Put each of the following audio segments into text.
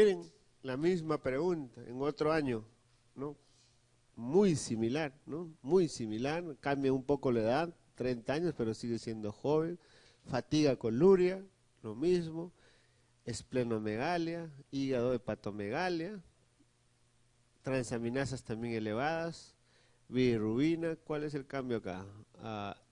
Miren, la misma pregunta en otro año, ¿no? Muy similar, ¿no? Muy similar, cambia un poco la edad, 30 años, pero sigue siendo joven. Fatiga coluria, lo mismo. Esplenomegalia, hígado hepatomegalia, transaminasas también elevadas, bilirrubina. ¿Cuál es el cambio acá?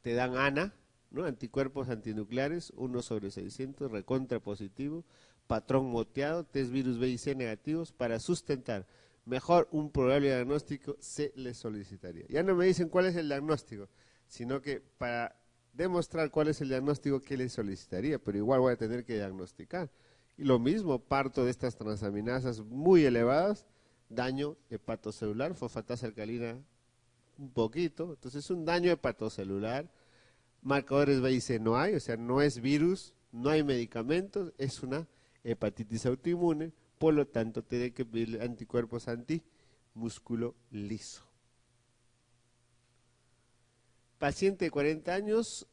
Te dan ANA, ¿no? Anticuerpos antinucleares, 1/600, recontra positivo, patrón moteado, test virus B y C negativos. Para sustentar mejor un probable diagnóstico se les solicitaría. Ya no me dicen cuál es el diagnóstico, sino que para demostrar cuál es el diagnóstico que les solicitaría, pero igual voy a tener que diagnosticar. Y lo mismo, parto de estas transaminasas muy elevadas, daño hepatocelular, fosfatasa alcalina un poquito, entonces es un daño hepatocelular, marcadores B y C no hay, o sea, no es virus, no hay medicamentos, es una hepatitis autoinmune, por lo tanto tiene que pedir anticuerpos antimúsculo liso. Paciente de 40 años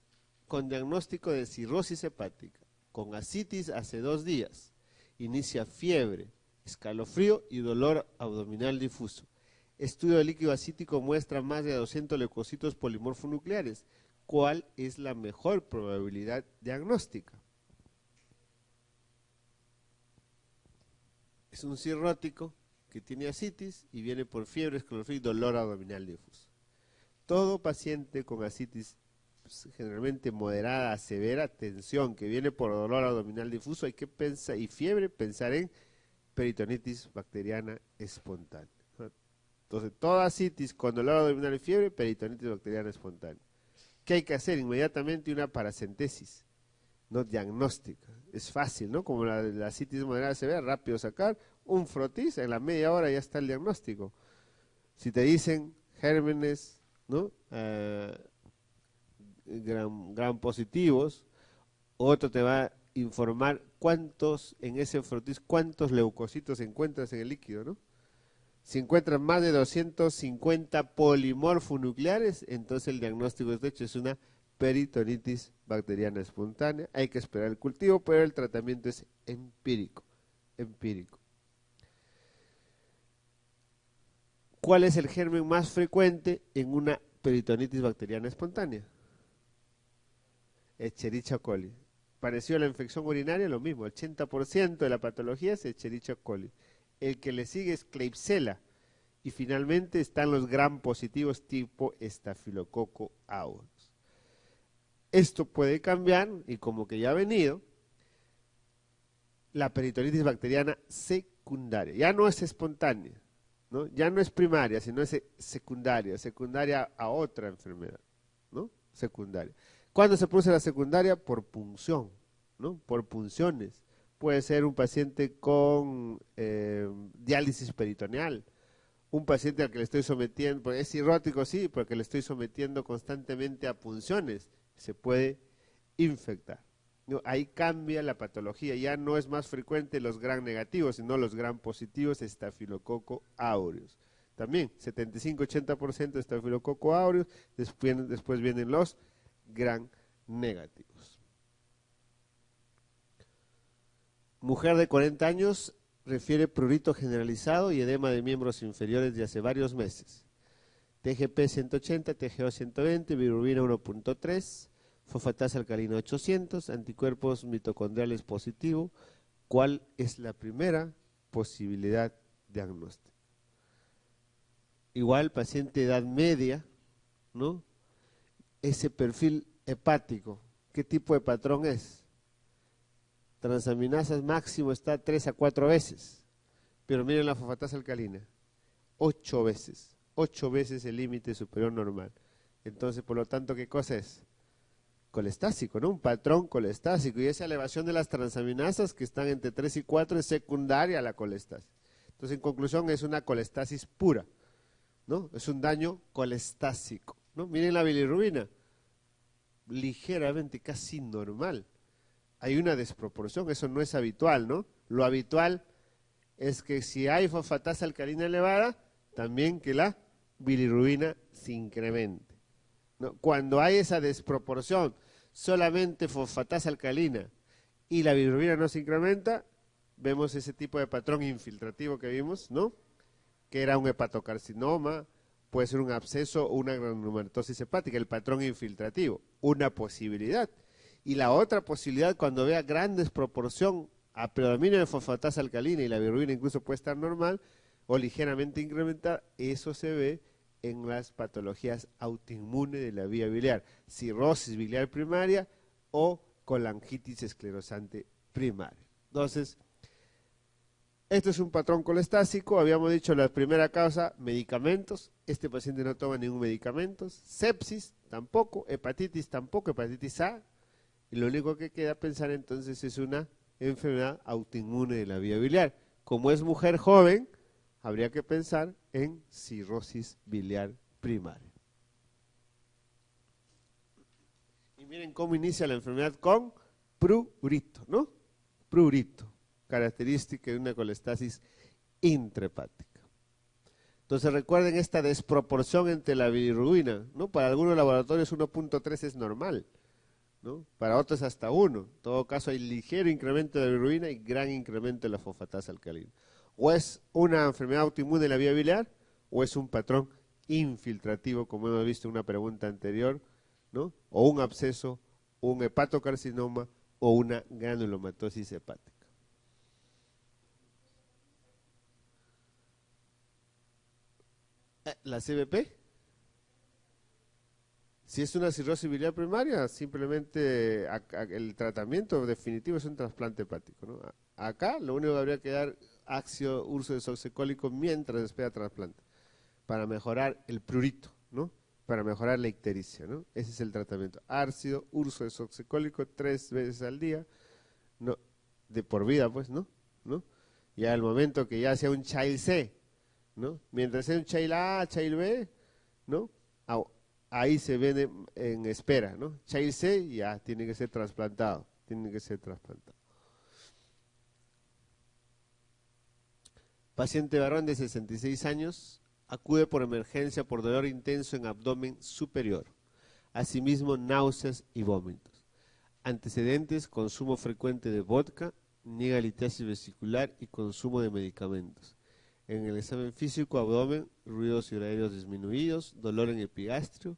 con diagnóstico de cirrosis hepática, con ascitis hace 2 días, inicia fiebre, escalofrío y dolor abdominal difuso. Estudio de líquido acítico muestra más de 200 leucocitos polimorfonucleares. ¿Cuál es la mejor probabilidad diagnóstica? Es un cirrótico que tiene ascitis y viene por fiebre, escalofrío y dolor abdominal difuso. Todo paciente con ascitis generalmente moderada a severa, tensión que viene por dolor abdominal difuso, hay que pensar, y fiebre, pensar en peritonitis bacteriana espontánea. Entonces, toda ascitis con dolor abdominal y fiebre, peritonitis bacteriana espontánea. ¿Qué hay que hacer? Inmediatamente una paracentesis, no diagnóstica. Es fácil, ¿no? Como la ascitis moderada severa, rápido sacar, un frotis, en la media hora ya está el diagnóstico. Si te dicen gérmenes, ¿no? Gran positivos, otro te va a informar cuántos, en ese frotis, cuántos leucocitos encuentras en el líquido, ¿no? Si encuentran más de 250 polimorfonucleares, entonces el diagnóstico de hecho es una peritonitis bacteriana espontánea. Hay que esperar el cultivo, pero el tratamiento es empírico. ¿Cuál es el germen más frecuente en una peritonitis bacteriana espontánea? Escherichia coli. Parecido a la infección urinaria, lo mismo, 80% de la patología es Escherichia coli. El que le sigue es Klebsiella. Y finalmente están los gram positivos tipo Staphylococcus aureus. Esto puede cambiar, y como que ya ha venido, la peritonitis bacteriana secundaria. Ya no es espontánea, ¿no? Ya no es primaria, sino es secundaria a otra enfermedad, ¿no? Secundaria. ¿Cuándo se produce la secundaria? Por punción, ¿no? Por punciones. Puede ser un paciente con diálisis peritoneal, un paciente al que le estoy sometiendo, porque es cirrótico, sí, porque le estoy sometiendo constantemente a punciones, se puede infectar. ¿No? Ahí cambia la patología, ya no es más frecuente los gram negativos, sino los gram positivos, Staphylococcus aureus. También 75-80% Staphylococcus aureus, después vienen los gram negativos. Mujer de 40 años refiere prurito generalizado y edema de miembros inferiores de hace varios meses. TGP 180, TGO 120, bilirrubina 1.3, fosfatasa alcalina 800, anticuerpos mitocondriales positivo. ¿Cuál es la primera posibilidad diagnóstica? Igual, paciente de edad media, ¿no? Ese perfil hepático, ¿qué tipo de patrón es? Transaminasas máximo está 3 a 4 veces, pero miren la fosfatasa alcalina, 8 veces, 8 veces el límite superior normal. Entonces, por lo tanto, ¿qué cosa es? Colestásico, ¿no? Un patrón colestásico, y esa elevación de las transaminasas que están entre 3 y 4 es secundaria a la colestasis. Entonces, en conclusión, es una colestasis pura, ¿no? Es un daño colestásico, ¿no? Miren la bilirrubina, ligeramente, casi normal. Hay una desproporción, eso no es habitual, ¿no? Lo habitual es que si hay fosfatasa alcalina elevada, también que la bilirrubina se incremente, ¿no? Cuando hay esa desproporción, solamente fosfatasa alcalina y la bilirrubina no se incrementa, vemos ese tipo de patrón infiltrativo que vimos, ¿no? Que era un hepatocarcinoma, puede ser un absceso o una granulomatosis hepática, el patrón infiltrativo, una posibilidad. Y la otra posibilidad, cuando vea gran desproporción a predominio de fosfatasa alcalina y la bilirrubina incluso puede estar normal o ligeramente incrementada, eso se ve en las patologías autoinmunes de la vía biliar, cirrosis biliar primaria o colangitis esclerosante primaria. Entonces, esto es un patrón colestásico, habíamos dicho la primera causa, medicamentos, este paciente no toma ningún medicamento, sepsis tampoco, hepatitis tampoco, hepatitis A, y lo único que queda pensar entonces es una enfermedad autoinmune de la vía biliar. Como es mujer joven, habría que pensar en cirrosis biliar primaria. Y miren cómo inicia la enfermedad con prurito, ¿no? Prurito, característica de una colestasis intrahepática. Entonces recuerden esta desproporción entre la bilirrubina, ¿no? Para algunos laboratorios 1.3 es normal, ¿no? Para otros hasta 1. En todo caso hay ligero incremento de la bilirrubina y gran incremento de la fosfatasa alcalina. O es una enfermedad autoinmune de la vía biliar o es un patrón infiltrativo, como hemos visto en una pregunta anterior, ¿no? O un absceso, un hepatocarcinoma o una granulomatosis hepática. ¿La CBP? Si es una cirrosis biliar primaria, simplemente el tratamiento definitivo es un trasplante hepático, ¿no? Acá lo único que habría que dar ácido urso desoxicólico mientras espera trasplante, para mejorar el prurito, ¿no? Para mejorar la ictericia, ¿no? Ese es el tratamiento. Ácido urso desoxicólico 3 veces al día, no, de por vida, pues, ¿no? Ya al momento que ya sea un child C, ¿no? Mientras sea un child A, child B, ¿no? Ahí se viene en espera, ¿no? Child C ya tiene que ser trasplantado, Paciente varón de 66 años acude por emergencia por dolor intenso en abdomen superior. Asimismo, náuseas y vómitos. Antecedentes, consumo frecuente de vodka, niega litiasis vesicular y consumo de medicamentos. En el examen físico, abdomen, ruidos y horarios disminuidos, dolor en epigastrio,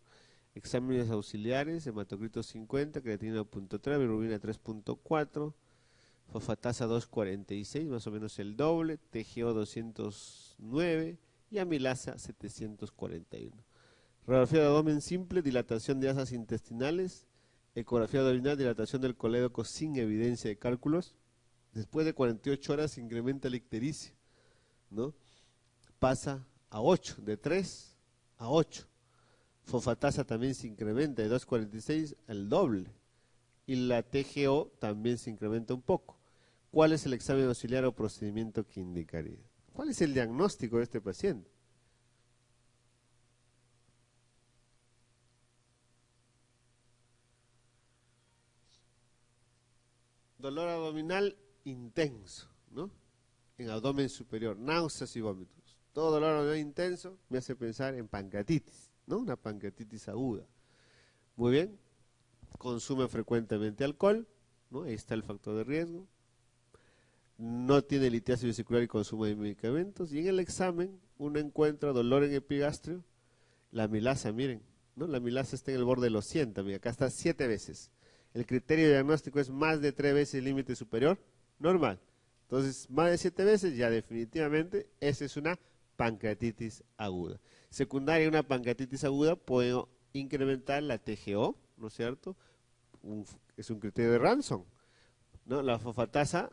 exámenes auxiliares, hematocrito 50, creatinina 0.3, bilirrubina 3.4, fosfatasa 2.46, más o menos el doble, TGO 209 y amilasa 741. Radiografía de abdomen simple, dilatación de asas intestinales, ecografía abdominal, dilatación del colédoco sin evidencia de cálculos. Después de 48 horas se incrementa la ictericia, ¿no? Pasa a 8, de 3 a 8. Fosfatasa también se incrementa de 2.46 al doble. Y la TGO también se incrementa un poco. ¿Cuál es el examen auxiliar o procedimiento que indicaría? ¿Cuál es el diagnóstico de este paciente? Dolor abdominal intenso, ¿no? En abdomen superior, náuseas y vómitos. Todo dolor abdominal intenso me hace pensar en pancreatitis, ¿no? Una pancreatitis aguda. Muy bien. Consume frecuentemente alcohol, ¿no? Ahí está el factor de riesgo. No tiene litiasis vesicular y consumo de medicamentos. Y en el examen uno encuentra dolor en epigastrio. La amilasa, miren, ¿no? La amilasa está en el borde de los 100 también. Acá está 7 veces. El criterio de diagnóstico es más de 3 veces el límite superior normal. Entonces, más de 7 veces, ya definitivamente, esa es una pancreatitis aguda. Secundaria a una pancreatitis aguda puede incrementar la TGO, ¿no es cierto? Es un criterio de Ranson, ¿no? La fosfatasa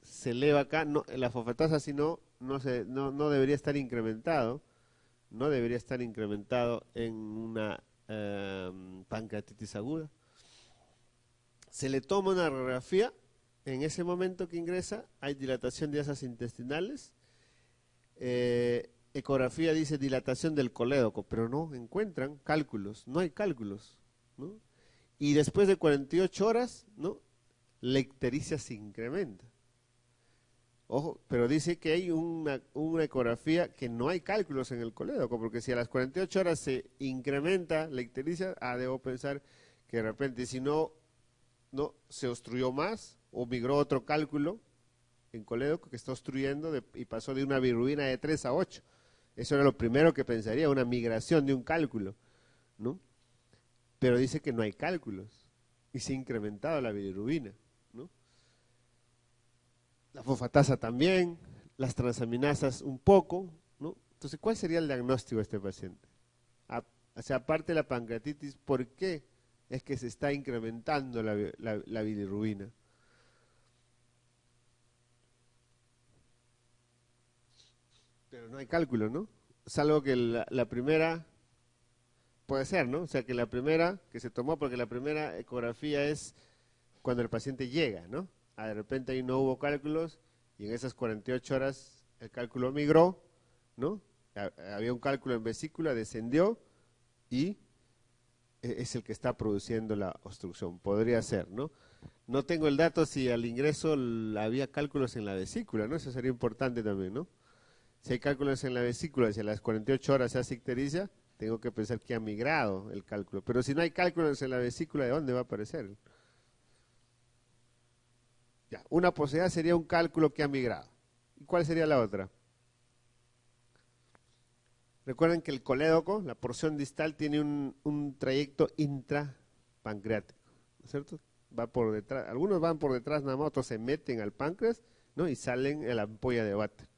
se eleva acá, no, la fosfatasa si no debería estar incrementado, no debería estar incrementado en una pancreatitis aguda. Se le toma una radiografía, en ese momento que ingresa hay dilatación de asas intestinales, ecografía dice dilatación del colédoco, pero no encuentran cálculos, no hay cálculos, ¿no? Y después de 48 horas, ¿no? La ictericia se incrementa. Ojo, pero dice que hay una ecografía que no hay cálculos en el colédoco, porque si a las 48 horas se incrementa la ictericia, debo pensar que de repente si no se obstruyó más o migró otro cálculo, en colédoco que está obstruyendo y pasó de una bilirrubina de 3 a 8. Eso era lo primero que pensaría, una migración de un cálculo, ¿no? Pero dice que no hay cálculos y se ha incrementado la bilirrubina, ¿no? La fosfatasa también, las transaminasas un poco, ¿no? Entonces, ¿cuál sería el diagnóstico de este paciente? O sea, aparte de la pancreatitis, ¿por qué es que se está incrementando la bilirrubina? Pero no hay cálculo, ¿no? Salvo que la primera, puede ser, ¿no? O sea, que la primera que se tomó, porque la primera ecografía es cuando el paciente llega, ¿no? De repente ahí no hubo cálculos y en esas 48 horas el cálculo migró, ¿no? Había un cálculo en vesícula, descendió y es el que está produciendo la obstrucción. Podría ser, ¿no? No tengo el dato si al ingreso había cálculos en la vesícula, ¿no? Eso sería importante también, ¿no? Si hay cálculos en la vesícula, si a las 48 horas se hace ictericia, tengo que pensar que ha migrado el cálculo. Pero si no hay cálculos en la vesícula, ¿de dónde va a aparecer? Ya, una posibilidad sería un cálculo que ha migrado. ¿Y cuál sería la otra? Recuerden que el colédoco, la porción distal, tiene un trayecto intrapancreático, ¿no es cierto? Va por detrás, algunos van por detrás nada más, otros se meten al páncreas, ¿no? Y salen en la ampolla de Vater.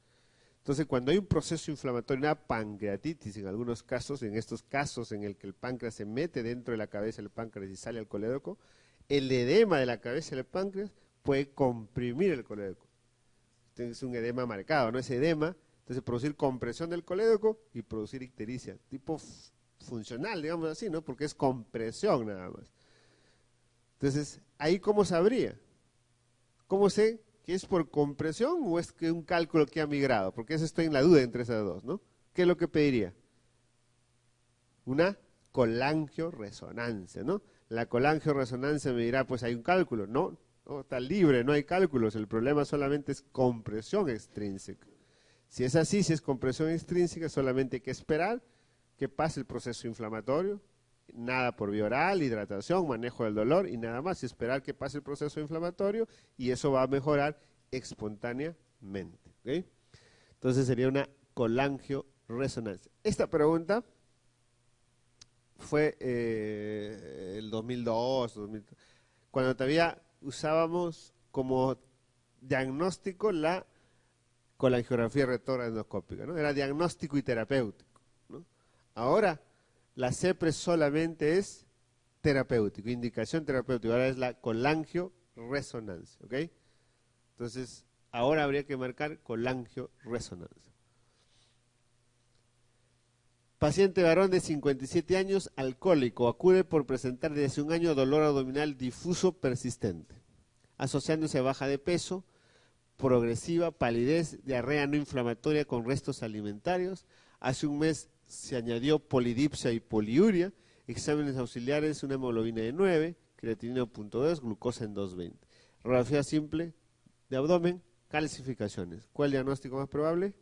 Entonces, cuando hay un proceso inflamatorio, una pancreatitis en algunos casos, en estos casos en el que el páncreas se mete dentro de la cabeza del páncreas y sale al colédoco, el edema de la cabeza del páncreas puede comprimir el colédoco. Entonces, es un edema marcado, ¿no? Ese edema, entonces producir compresión del colédoco y producir ictericia, tipo funcional, digamos así, ¿no? Porque es compresión nada más. Entonces, ¿ahí cómo sabría? ¿Cómo sé que es por compresión o es que un cálculo que ha migrado? Porque eso estoy en la duda entre esas dos, ¿no? ¿Qué es lo que pediría? Una colangioresonancia, ¿no? La colangioresonancia me dirá, pues hay un cálculo. No, no, está libre, no hay cálculos. El problema solamente es compresión extrínseca. Si es así, si es compresión extrínseca, solamente hay que esperar que pase el proceso inflamatorio. Nada por vía oral, hidratación, manejo del dolor y nada más. Esperar que pase el proceso inflamatorio y eso va a mejorar espontáneamente. ¿Okay? Entonces sería una colangioresonancia. Esta pregunta fue el 2002, cuando todavía usábamos como diagnóstico la colangiografía retroendoscópica, ¿no? Era diagnóstico y terapéutico, ¿no? Ahora la CEPRES solamente es terapéutico, indicación terapéutica, ahora es la colangioresonancia, ¿ok? Entonces, ahora habría que marcar colangioresonancia. Paciente varón de 57 años, alcohólico, acude por presentar desde hace un año dolor abdominal difuso persistente, asociándose a baja de peso, progresiva, palidez, diarrea no inflamatoria con restos alimentarios. Hace un mes se añadió polidipsia y poliuria, exámenes auxiliares, una hemoglobina de 9, creatinina 0.2, glucosa en 220. Radiografía simple de abdomen, calcificaciones. ¿Cuál diagnóstico más probable?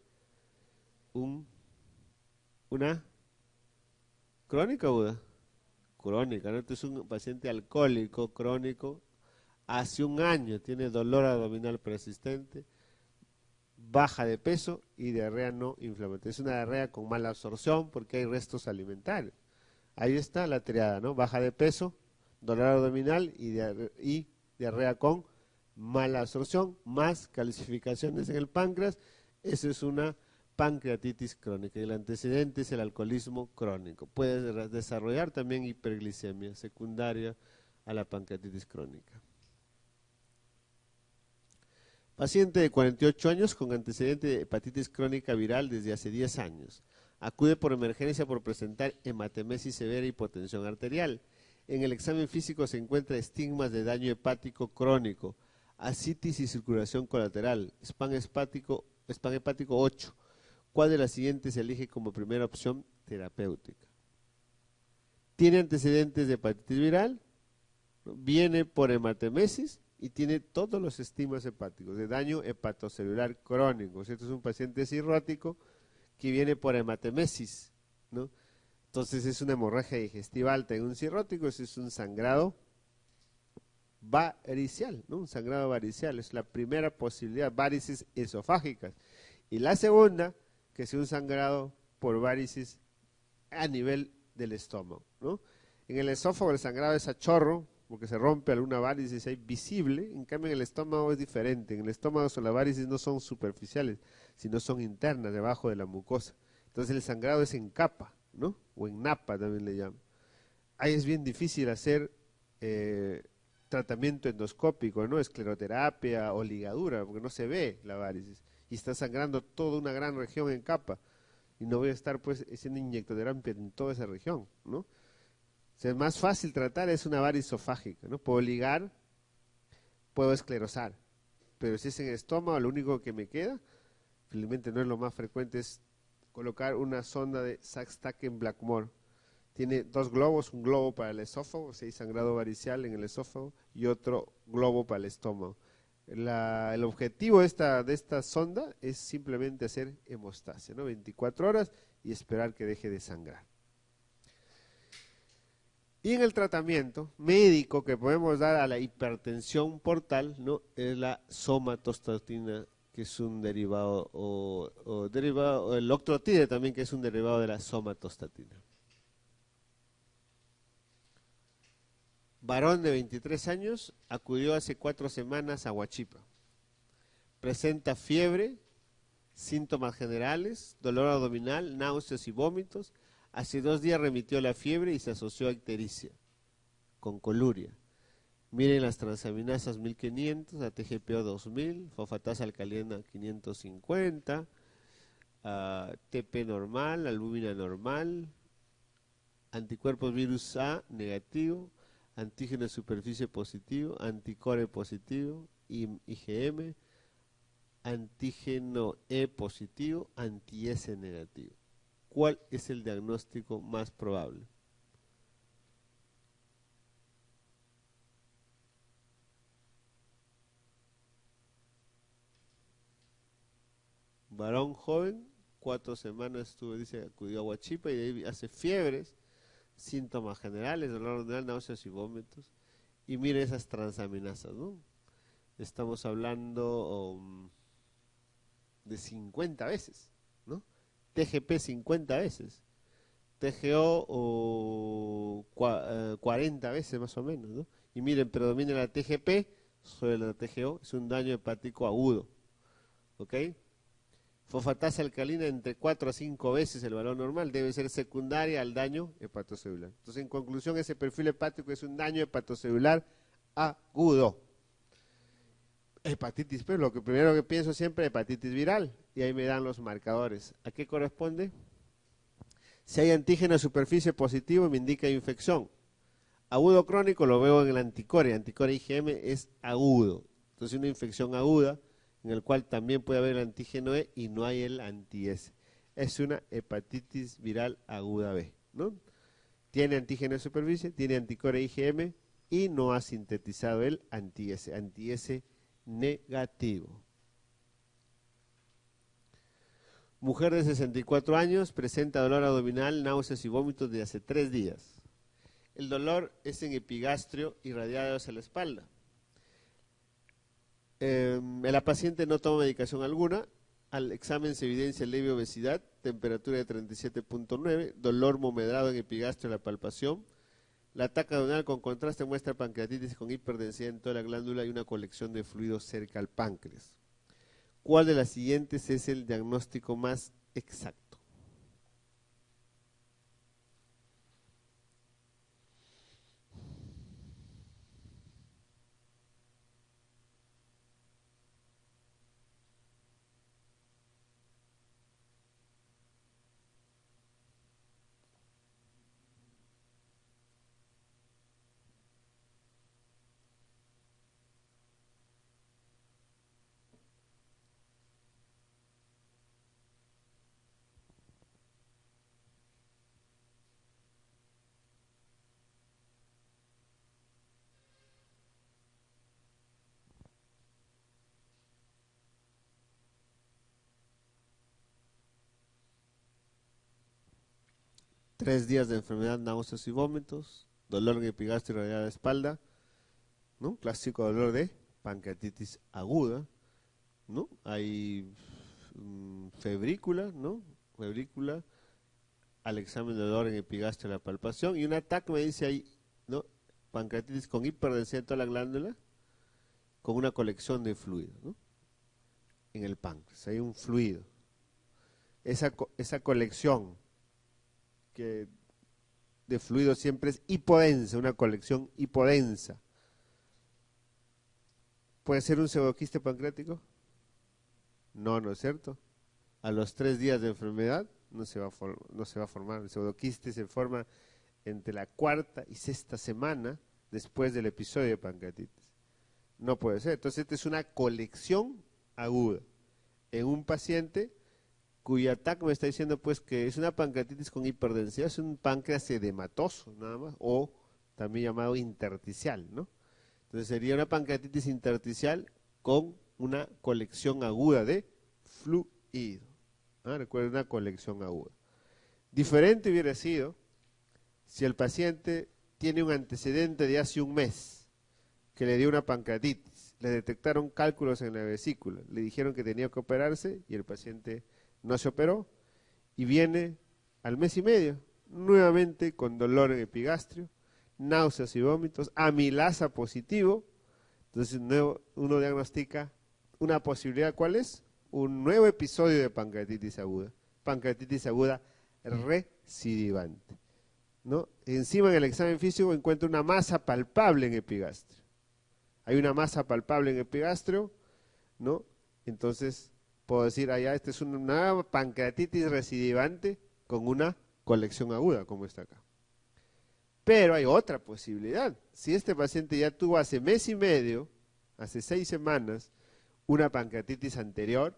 ¿Una crónica aguda? Crónica, ¿no? Entonces un paciente alcohólico crónico, hace un año tiene dolor abdominal persistente, baja de peso y diarrea no inflamatoria. Es una diarrea con mala absorción porque hay restos alimentarios. Ahí está la triada, ¿no? Baja de peso, dolor abdominal y diarrea con mala absorción, más calcificaciones en el páncreas. Eso es una pancreatitis crónica. Y el antecedente es el alcoholismo crónico. Puede desarrollar también hiperglicemia secundaria a la pancreatitis crónica. Paciente de 48 años con antecedente de hepatitis crónica viral desde hace 10 años. Acude por emergencia por presentar hematemesis severa y hipotensión arterial. En el examen físico se encuentra estigmas de daño hepático crónico, ascitis y circulación colateral, spam hepático 8. ¿Cuál de las siguientes se elige como primera opción terapéutica? Tiene antecedentes de hepatitis viral, viene por hematemesis y tiene todos los estigmas hepáticos de daño hepatocelular crónico. Este es un paciente cirrótico que viene por hematemesis, ¿no? Entonces es una hemorragia digestiva alta en un cirrótico, eso es un sangrado varicial, ¿no? Un sangrado varicial, es la primera posibilidad, varices esofágicas. Y la segunda, que sea un sangrado por varices a nivel del estómago, ¿no? En el esófago el sangrado es a chorro, porque se rompe alguna varices ahí visible, en cambio en el estómago es diferente, en el estómago las varices no son superficiales, sino son internas, debajo de la mucosa. Entonces el sangrado es en capa, ¿no? O en napa también le llaman. Ahí es bien difícil hacer tratamiento endoscópico, ¿no? Escleroterapia o ligadura, porque no se ve la varices. Y está sangrando toda una gran región en capa. Y no voy a estar pues haciendo inyectoterapia en toda esa región, ¿no? O sea, es más fácil tratar es una varice esofágica, ¿no? Puedo ligar, puedo esclerosar. Pero si es en el estómago, lo único que me queda, felizmente no es lo más frecuente, es colocar una sonda de Saxstacken-Blackmore. Tiene dos globos, un globo para el esófago, si hay sangrado varicial en el esófago, y otro globo para el estómago. El objetivo de esta sonda es simplemente hacer hemostasia, ¿no? 24 horas y esperar que deje de sangrar. Y en el tratamiento médico que podemos dar a la hipertensión portal, ¿no? Es la somatostatina, que es un derivado, o el octrotide también, que es un derivado de la somatostatina. Varón de 23 años, acudió hace 4 semanas a Huachipa. Presenta fiebre, síntomas generales, dolor abdominal, náuseas y vómitos. Hace 2 días remitió la fiebre y se asoció a ictericia, con coluria. Miren las transaminasas 1500, ATGPO 2000, fosfatasa alcalina 550, TP normal, albúmina normal, anticuerpos virus A negativo, antígeno de superficie positivo, anticore positivo, IgM, antígeno E positivo, anti-S negativo. ¿Cuál es el diagnóstico más probable? Varón joven, 4 semanas estuvo, dice, acudió a Huachipa y de ahí hace fiebres, síntomas generales, dolor abdominal, náuseas y vómitos. Y mire esas transaminasas, ¿no? Estamos hablando de 50 veces, ¿no? TGP 50 veces, TGO 40 veces más o menos, ¿no? Y miren, predomina la TGP sobre la TGO, es un daño hepático agudo, ¿ok? Fosfatasa alcalina entre 4 a 5 veces el valor normal, debe ser secundaria al daño hepatocelular. Entonces, en conclusión, ese perfil hepático es un daño hepatocelular agudo. Hepatitis, pero lo que primero que pienso siempre es hepatitis viral, y ahí me dan los marcadores. ¿A qué corresponde? Si hay antígeno de superficie positivo, me indica infección. Agudo crónico lo veo en el anticore IgM es agudo. Entonces, una infección aguda, en el cual también puede haber el antígeno E y no hay el anti-S. Es una hepatitis viral aguda B, ¿no? Tiene antígeno de superficie, tiene anticore IgM y no ha sintetizado el anti-S, anti-S negativo. Mujer de 64 años, presenta dolor abdominal, náuseas y vómitos de hace 3 días. El dolor es en epigastrio irradiado hacia la espalda. La paciente no toma medicación alguna. Al examen se evidencia leve obesidad, temperatura de 37.9, dolor momedrado en epigastrio a la palpación. La taca abdominal con contraste muestra pancreatitis con hiperdensidad en toda la glándula y una colección de fluidos cerca al páncreas. ¿Cuál de las siguientes es el diagnóstico más exacto? Tres días de enfermedad, náuseas y vómitos, dolor en epigastrio irradiado de espalda, ¿no? Clásico dolor de pancreatitis aguda, ¿no? Hay febrícula, ¿no? Febrícula, al examen de dolor en epigastrio de la palpación, y un ataque me dice ahí, ¿no? Pancreatitis con hiperdensidad de toda la glándula, con una colección de fluido, ¿no? En el páncreas, hay un fluido. Esa colección que de fluido siempre es hipodensa, una colección hipodensa. ¿Puede ser un pseudoquiste pancreático? No, ¿no es cierto? A los 3 días de enfermedad no se va a formar. El pseudoquiste se forma entre la 4ª y 6ª semana después del episodio de pancreatitis. No puede ser. Entonces, esta es una colección aguda en un paciente cuyo ataque me está diciendo pues que es una pancreatitis con hiperdensidad, es un páncreas edematoso nada más, o también llamado intersticial, ¿no? Entonces sería una pancreatitis intersticial con una colección aguda de fluido. Recuerden, una colección aguda. Diferente hubiera sido si el paciente tiene un antecedente de hace un mes que le dio una pancreatitis, le detectaron cálculos en la vesícula, le dijeron que tenía que operarse y el paciente no se operó y viene al mes y medio nuevamente con dolor en epigastrio, náuseas y vómitos, amilasa positivo. Entonces uno diagnostica una posibilidad. ¿Cuál es? Un nuevo episodio de pancreatitis aguda recidivante, ¿no? Encima en el examen físico encuentra una masa palpable en epigastrio. Hay una masa palpable en epigastrio, ¿no? Entonces puedo decir, esta es una pancreatitis recidivante con una colección aguda, como está acá. Pero hay otra posibilidad. Si este paciente ya tuvo hace mes y medio, hace 6 semanas, una pancreatitis anterior,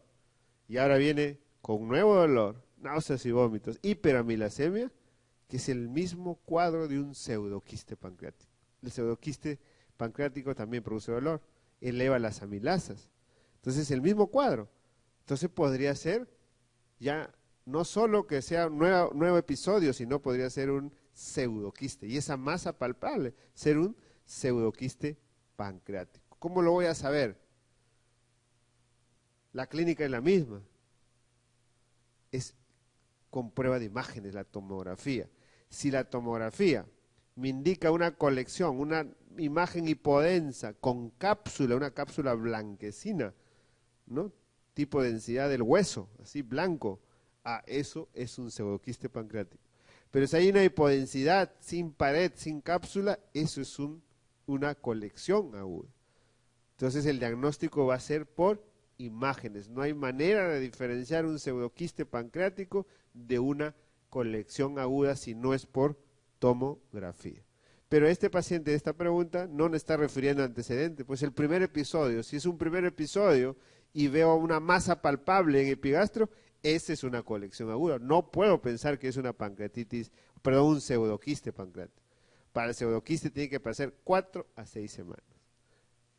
y ahora viene con nuevo dolor, náuseas y vómitos, hiperamilasemia, que es el mismo cuadro de un pseudoquiste pancreático. El pseudoquiste pancreático también produce dolor, eleva las amilasas. Entonces, el mismo cuadro. Entonces, podría ser ya no solo que sea un nuevo episodio, sino podría ser un pseudoquiste. Y esa masa palpable, ser un pseudoquiste pancreático. ¿Cómo lo voy a saber? La clínica es la misma. Es con prueba de imágenes, la tomografía. Si la tomografía me indica una colección, una imagen hipodensa con cápsula, una cápsula blanquecina, ¿no? Tipo de densidad del hueso, así blanco, eso es un pseudoquiste pancreático. Pero si hay una hipodensidad sin pared, sin cápsula, eso es una colección aguda. Entonces el diagnóstico va a ser por imágenes. No hay manera de diferenciar un pseudoquiste pancreático de una colección aguda si no es por tomografía. Pero este paciente de esta pregunta no le está refiriendo a antecedentes, pues el primer episodio, si es un primer episodio y veo una masa palpable en epigastrio, esa es una colección aguda. No puedo pensar que es una pancreatitis, perdón, un pseudoquiste pancreático. Para el pseudoquiste tiene que pasar 4 a 6 semanas.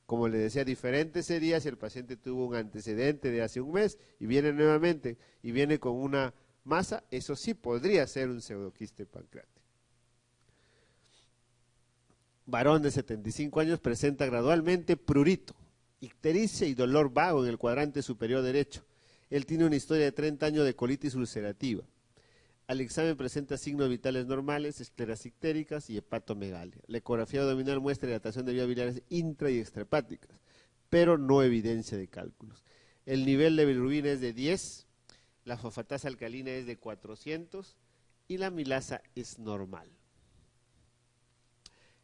Como le decía, diferente sería si el paciente tuvo un antecedente de hace un mes y viene nuevamente y viene con una masa, eso sí podría ser un pseudoquiste pancreático. Varón de 75 años presenta gradualmente prurito, ictericia y dolor vago en el cuadrante superior derecho. Él tiene una historia de 30 años de colitis ulcerativa. Al examen presenta signos vitales normales, escleras ictéricas y hepatomegalia. La ecografía abdominal muestra dilatación de vías biliares intra y extrahepáticas, pero no evidencia de cálculos. El nivel de bilirrubina es de 10, la fosfatasa alcalina es de 400 y la amilasa es normal.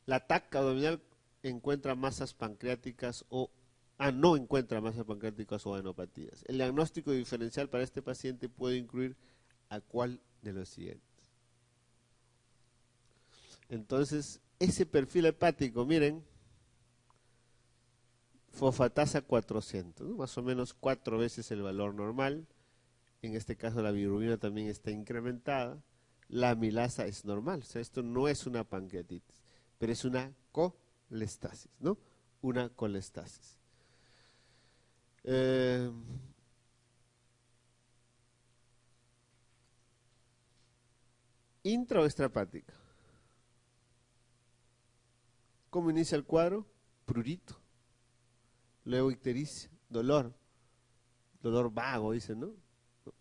La TAC abdominal encuentra masas pancreáticas no encuentra masas pancreáticas o adenopatías. El diagnóstico diferencial para este paciente puede incluir a cuál de los siguientes. Entonces, ese perfil hepático, miren, fosfatasa 400, ¿no? Más o menos 4 veces el valor normal. En este caso la bilirrubina también está incrementada. La amilasa es normal, o sea, esto no es una pancreatitis, pero es una colestasis, ¿no? Una colestasis. Intra o extrahepática. ¿Cómo inicia el cuadro? prurito. Luego ictericia, dolor vago, dicen, ¿no?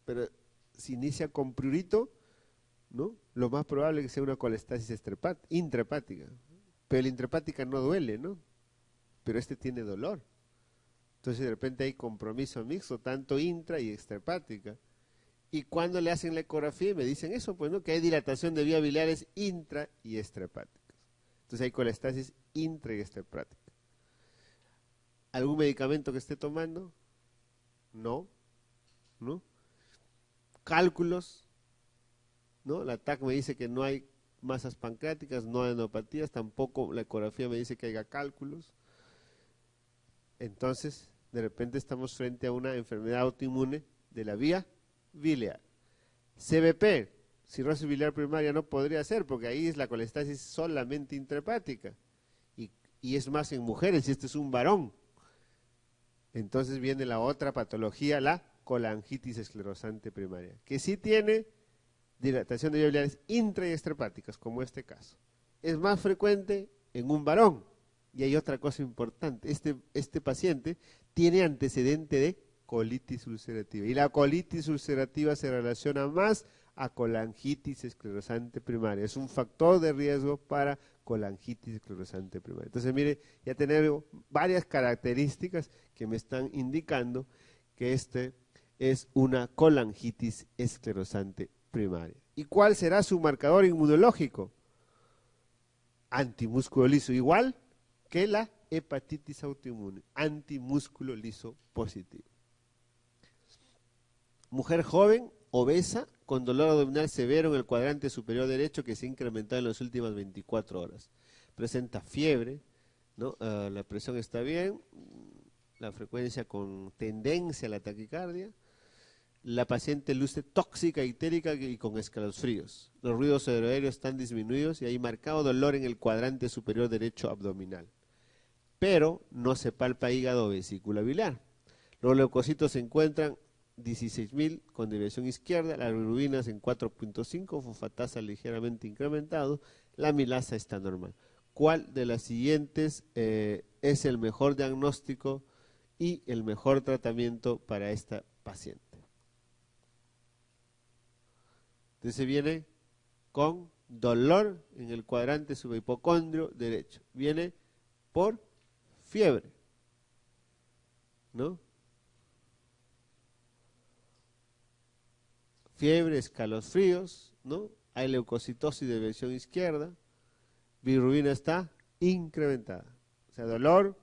Pero si inicia con prurito, ¿no? Lo más probable es que sea una colestasis intrahepática. Pero la intrahepática no duele, ¿no? Pero este tiene dolor. Entonces de repente hay compromiso mixto, tanto intra y extrahepática. Y cuando le hacen la ecografía me dicen eso, pues, ¿no? Que hay dilatación de vías biliares intra y extrahepáticas. Entonces hay colestasis intra y extrahepática. ¿Algún medicamento que esté tomando? No, ¿no? Cálculos, ¿no? La TAC me dice que no hay masas pancreáticas, no hay adenopatías, tampoco la ecografía me dice que haya cálculos. Entonces, de repente estamos frente a una enfermedad autoinmune de la vía biliar. CBP, cirrosis biliar primaria, no podría ser, porque ahí es la colestasis solamente intrahepática. Y es más en mujeres, y este es un varón. Entonces viene la otra patología, la colangitis esclerosante primaria, que sí tiene dilatación de vías biliares intra y extrahepáticas, como este caso. Es más frecuente en un varón. Y hay otra cosa importante, este paciente tiene antecedente de colitis ulcerativa. Y la colitis ulcerativa se relaciona más a colangitis esclerosante primaria. Es un factor de riesgo para colangitis esclerosante primaria. Entonces, mire, ya tenemos varias características que me están indicando que este es una colangitis esclerosante primaria. ¿Y cuál será su marcador inmunológico? Antimúsculo liso, igual que la hepatitis autoinmune, antimúsculo liso positivo. Mujer joven, obesa, con dolor abdominal severo en el cuadrante superior derecho que se ha incrementado en las últimas 24 horas. Presenta fiebre, ¿no? La presión está bien, la frecuencia con tendencia a la taquicardia. La paciente luce tóxica, ictérica y con escalofríos. Los ruidos cerebroaéreos están disminuidos y hay marcado dolor en el cuadrante superior derecho abdominal. Pero no se palpa hígado o vesícula biliar. Los leucocitos se encuentran 16.000 con desviación izquierda, las bilirrubinas en 4.5, fosfatasa ligeramente incrementado, la amilasa está normal. ¿Cuál de las siguientes es el mejor diagnóstico y el mejor tratamiento para esta paciente? Entonces viene con dolor en el cuadrante subhipocondrio derecho. Viene por fiebre, ¿no? Fiebre, escalofríos, ¿no? Hay leucocitosis de versión izquierda, bilirrubina está incrementada. O sea, dolor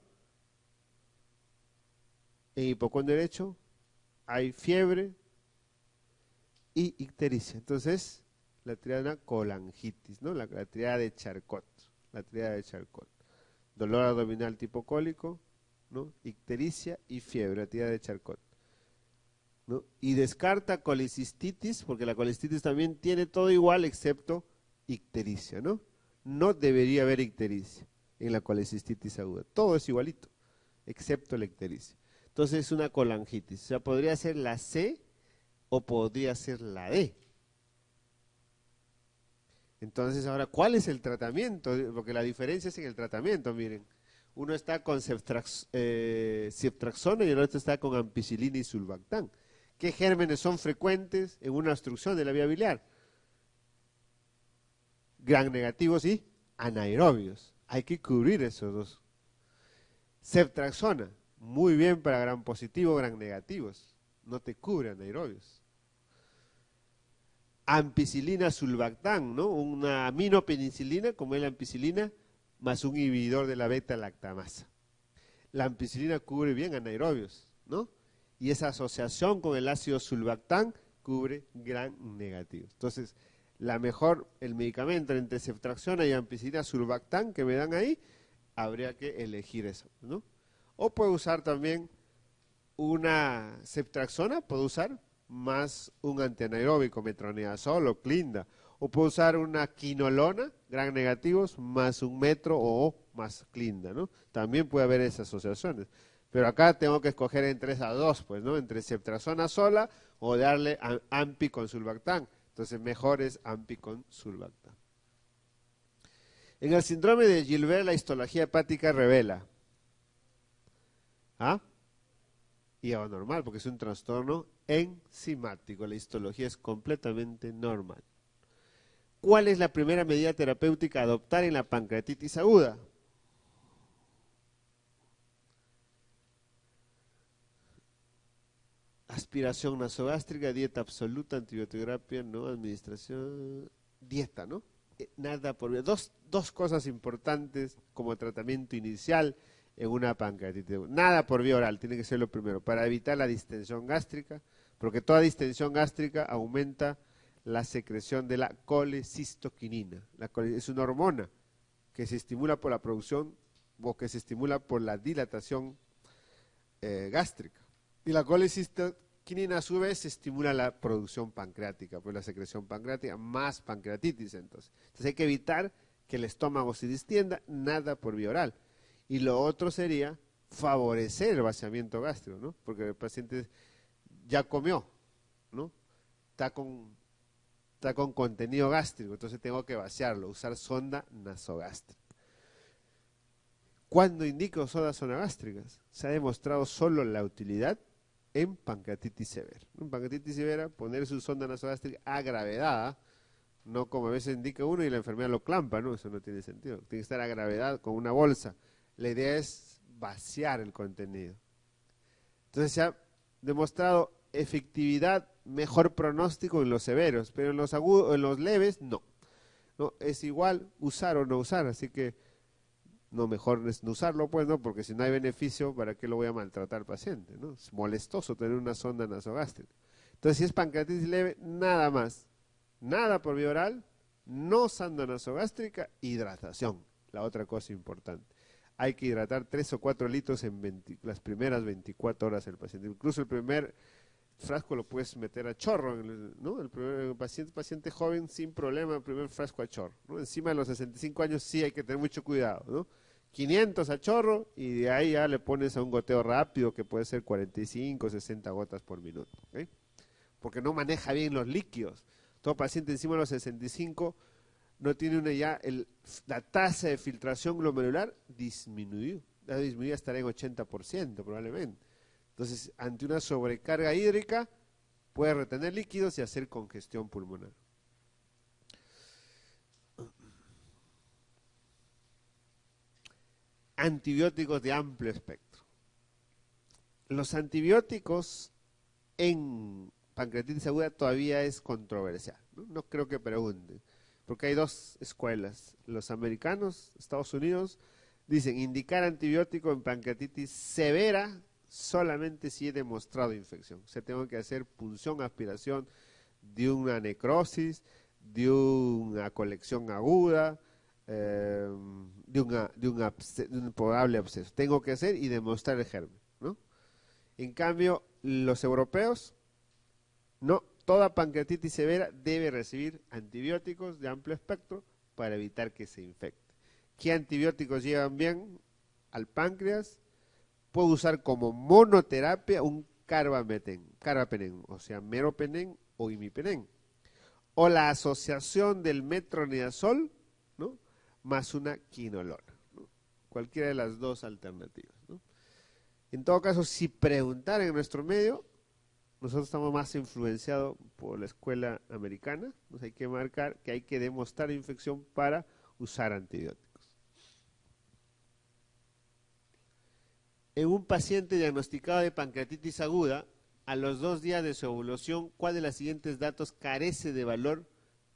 en hipocondrio derecho, hay fiebre y ictericia. Entonces, la triada colangitis, ¿no? La triada de Charcot, la triada de Charcot. Dolor abdominal tipo cólico, ¿no? Ictericia y fiebre, la triada de Charcot, ¿no? Y descarta colicistitis, porque la colicistitis también tiene todo igual excepto ictericia, ¿no? No debería haber ictericia en la colicistitis aguda. Todo es igualito, excepto la ictericia. Entonces es una colangitis. O sea, podría ser la C o podría ser la D. Entonces ahora, ¿cuál es el tratamiento? Porque la diferencia es en el tratamiento, miren. Uno está con ceftraxona y el otro está con ampicilina y sulbactam. ¿Qué gérmenes son frecuentes en una obstrucción de la vía biliar? Gram negativos y anaerobios. Hay que cubrir esos dos. Ceftraxona, muy bien para gram positivo, gram negativos. No te cubre anaerobios. Ampicilina sulbactam, ¿no? Una aminopenicilina, como es la ampicilina, más un inhibidor de la beta-lactamasa. La ampicilina cubre bien anaerobios, ¿no? Y esa asociación con el ácido sulbactam cubre gram negativo. Entonces, el medicamento entre ceftraxona y ampicilina sulbactam que me dan ahí, habría que elegir eso, ¿no? O puedo usar también una ceftraxona, puedo usar más un antianaeróbico, metronidazol o clinda, o puedo usar una quinolona, gram negativos, más un metro o más clinda, ¿no? También puede haber esas asociaciones. Pero acá tengo que escoger entre esas dos, pues, ¿no? Entre ceftraxona sola o darle ampi con sulbactam. Entonces, mejor es ampi con sulbactam. En el síndrome de Gilbert, la histología hepática revela ¿Ah? Hígado normal, porque es un trastorno enzimático. La histología es completamente normal. ¿Cuál es la primera medida terapéutica a adoptar en la pancreatitis aguda? Aspiración nasogástrica, dieta absoluta, antibioterapia, ¿no? Administración, dieta, ¿no? Nada por vía. Dos cosas importantes como tratamiento inicial en una pancreatitis. Nada por vía oral, tiene que ser lo primero, para evitar la distensión gástrica, porque toda distensión gástrica aumenta la secreción de la colecistoquinina. Es una hormona que se estimula por la producción o que se estimula por la dilatación gástrica. Y la colecistoquinina a su vez estimula la producción pancreática, pues la secreción pancreática, más pancreatitis entonces. Entonces hay que evitar que el estómago se distienda, nada por vía oral. Y lo otro sería favorecer el vaciamiento gástrico, ¿no? Porque el paciente ya comió, ¿no? Está con contenido gástrico, entonces tengo que vaciarlo, usar sonda nasogástrica. ¿Cuándo indico sondas nasogástricas? Se ha demostrado solo la utilidad en pancreatitis severa. En pancreatitis severa, poner su sonda nasogástrica a gravedad, no como a veces indica uno y la enfermedad lo clampa, ¿no? Eso no tiene sentido. Tiene que estar a gravedad con una bolsa. La idea es vaciar el contenido. Entonces se ha demostrado efectividad, mejor pronóstico en los severos, pero en los agudos, en los leves, no. No, es igual usar o no usar, así que no, mejor es no usarlo, pues, ¿no? Porque si no hay beneficio, ¿para qué lo voy a maltratar al paciente, ¿no? Es molestoso tener una sonda nasogástrica. Entonces, si es pancreatitis leve, nada más. Nada por vía oral, no sonda nasogástrica, hidratación. La otra cosa importante. Hay que hidratar 3 o 4 litros en las primeras 24 horas del paciente. Incluso el primer frasco lo puedes meter a chorro, ¿no? El paciente joven sin problema, el primer frasco a chorro, ¿no? Encima de los 65 años sí hay que tener mucho cuidado, ¿no? 500 a chorro y de ahí ya le pones a un goteo rápido que puede ser 45, 60 gotas por minuto, ¿okay? Porque no maneja bien los líquidos. Todo paciente encima de los 65 no tiene la tasa de filtración glomerular disminuido. La disminuida estará en 80% probablemente. Entonces, ante una sobrecarga hídrica, puede retener líquidos y hacer congestión pulmonar. Antibióticos de amplio espectro. Los antibióticos en pancreatitis aguda todavía es controversial. No creo que pregunten, porque hay dos escuelas. Los americanos, Estados Unidos, dicen indicar antibiótico en pancreatitis severa solamente si he demostrado infección. O sea, tengo que hacer punción, aspiración de una necrosis, de una colección aguda, de un probable absceso. Tengo que hacer y demostrar el germen, ¿no? En cambio, los europeos, no, toda pancreatitis severa debe recibir antibióticos de amplio espectro para evitar que se infecte. ¿Qué antibióticos llevan bien al páncreas? Puedo usar como monoterapia un carbapenem, o sea, meropenem o imipenem. O la asociación del metronidazol, ¿no? Más una quinolona, ¿no? Cualquiera de las dos alternativas, ¿no? En todo caso, si preguntar en nuestro medio, nosotros estamos más influenciados por la escuela americana, nos hay que marcar que hay que demostrar infección para usar antibióticos. En un paciente diagnosticado de pancreatitis aguda, a los 2 días de su evolución, ¿cuál de los siguientes datos carece de valor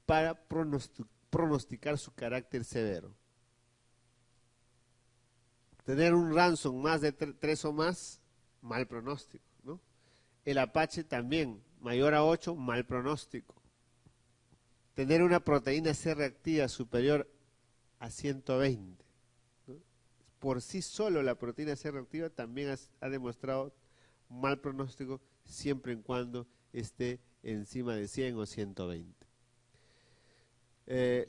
para pronosticar su carácter severo? Tener un Ransom más de 3 o más, mal pronóstico, ¿no? El Apache también, mayor a 8, mal pronóstico. Tener una proteína C reactiva superior a 120. Por sí solo la proteína C reactiva también ha demostrado mal pronóstico siempre y cuando esté encima de 100 o 120.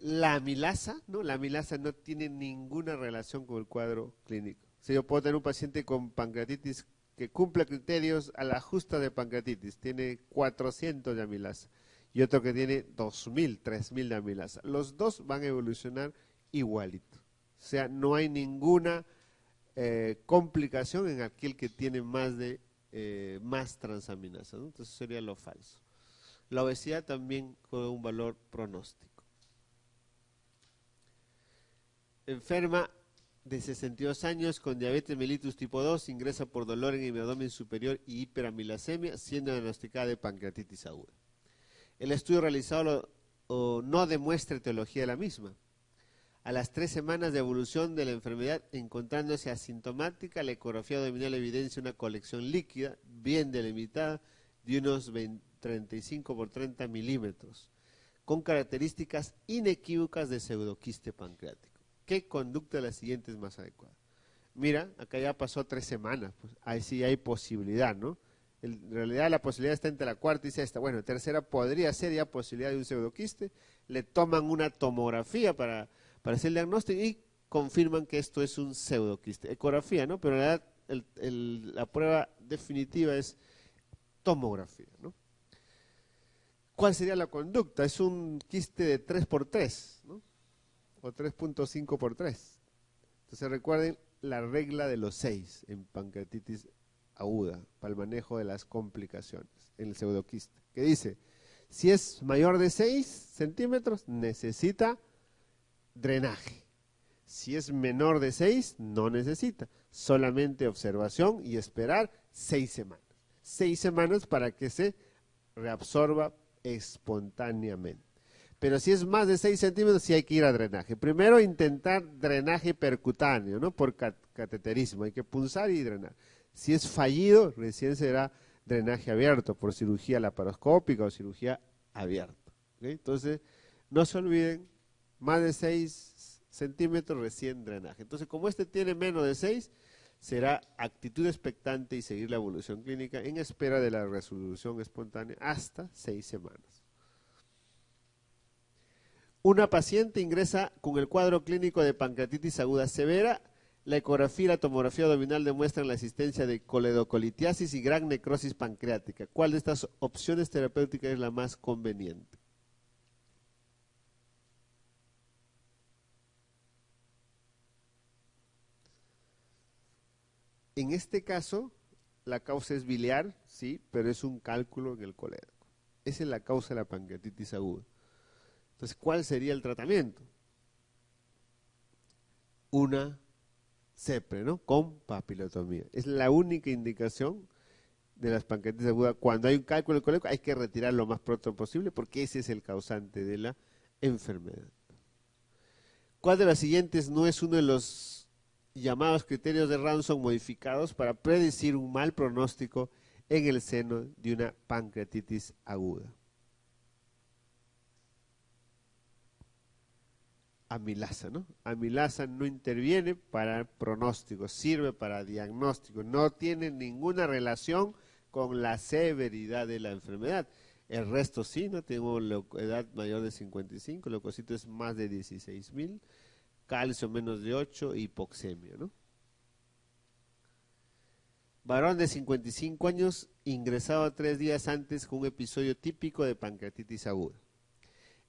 La amilasa, ¿no? La amilasa no tiene ninguna relación con el cuadro clínico. Si yo puedo tener un paciente con pancreatitis que cumple criterios a la justa de pancreatitis, tiene 400 de amilasa, y otro que tiene 2000, 3000 de amilasa. Los dos van a evolucionar igualito. O sea, no hay ninguna complicación en aquel que tiene más transaminasa, ¿no? Entonces sería lo falso. La obesidad también con un valor pronóstico. Enferma de 62 años con diabetes mellitus tipo 2, ingresa por dolor en el abdomen superior y hiperamilasemia, siendo diagnosticada de pancreatitis aguda. El estudio realizado no demuestra etiología de la misma. A las 3 semanas de evolución de la enfermedad, encontrándose asintomática, la ecografía abdominal evidencia una colección líquida, bien delimitada, de unos 35 por 30 milímetros, con características inequívocas de pseudoquiste pancreático. ¿Qué conducta de las siguientes es más adecuada? Mira, acá ya pasó 3 semanas, pues ahí sí hay posibilidad, ¿no? En realidad la posibilidad está entre la cuarta y sexta. Bueno, tercera podría ser ya posibilidad de un pseudoquiste. Le toman una tomografía para hacer el diagnóstico y confirman que esto es un pseudoquiste. Ecografía, ¿no? Pero en realidad la prueba definitiva es tomografía, ¿no? ¿Cuál sería la conducta? Es un quiste de 3x3, ¿no? O 3.5 por 3. Entonces recuerden la regla de los 6 en pancreatitis aguda para el manejo de las complicaciones en el pseudoquiste, que dice, si es mayor de 6 centímetros, necesita drenaje. Si es menor de 6, no necesita. Solamente observación y esperar 6 semanas. 6 semanas para que se reabsorba espontáneamente. Pero si es más de 6 centímetros, sí hay que ir a drenaje. Primero intentar drenaje percutáneo, ¿no? Por cateterismo, hay que punzar y drenar. Si es fallido, recién será drenaje abierto por cirugía laparoscópica o cirugía abierta. ¿Okay? Entonces, no se olviden, más de 6 centímetros recién drenaje. Entonces, como este tiene menos de 6, será actitud expectante y seguir la evolución clínica en espera de la resolución espontánea hasta 6 semanas. Una paciente ingresa con el cuadro clínico de pancreatitis aguda severa. La ecografía y la tomografía abdominal demuestran la existencia de coledocolitiasis y gran necrosis pancreática. ¿Cuál de estas opciones terapéuticas es la más conveniente? En este caso, la causa es biliar, sí, pero es un cálculo en el colédoco. Esa es la causa de la pancreatitis aguda. Entonces, ¿cuál sería el tratamiento? Una CEPRE, ¿no? Con papilotomía. Es la única indicación de las pancreatitis agudas. Cuando hay un cálculo del colédoco, hay que retirar lo más pronto posible porque ese es el causante de la enfermedad. ¿Cuál de las siguientes no es uno de los llamados criterios de Ranson modificados para predecir un mal pronóstico en el seno de una pancreatitis aguda? Amilasa, ¿no? Amilasa no interviene para pronóstico, sirve para diagnóstico, no tiene ninguna relación con la severidad de la enfermedad. El resto sí, ¿no? Tengo edad mayor de 55, leucocitos más de 16.000, calcio menos de 8, hipoxemia, ¿no? Varón de 55 años, ingresado 3 días antes con un episodio típico de pancreatitis aguda,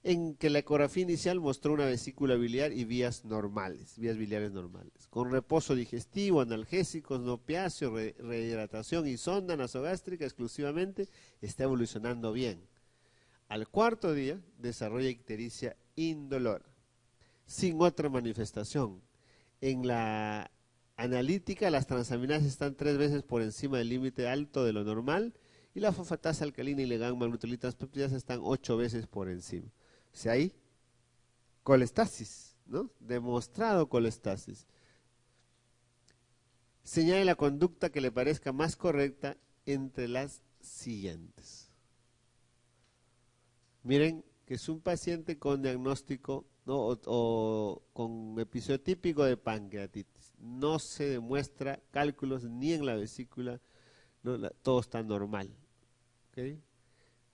en que la ecografía inicial mostró una vesícula biliar y vías biliares normales, con reposo digestivo, analgésicos, no opiáceos, rehidratación y sonda nasogástrica exclusivamente, está evolucionando bien. Al 4.º día desarrolla ictericia indolora, sin otra manifestación. En la analítica, las transaminasas están 3 veces por encima del límite alto de lo normal y la fosfatasa alcalina y la gamma-glutolitas péptidas están 8 veces por encima. O sea, hay colestasis, ¿no? Demostrado colestasis. Señale la conducta que le parezca más correcta entre las siguientes. Miren que es un paciente con diagnóstico, ¿no? o con episodio típico de pancreatitis. No se demuestra cálculos ni en la vesícula, ¿no? Todo está normal. ¿Okay?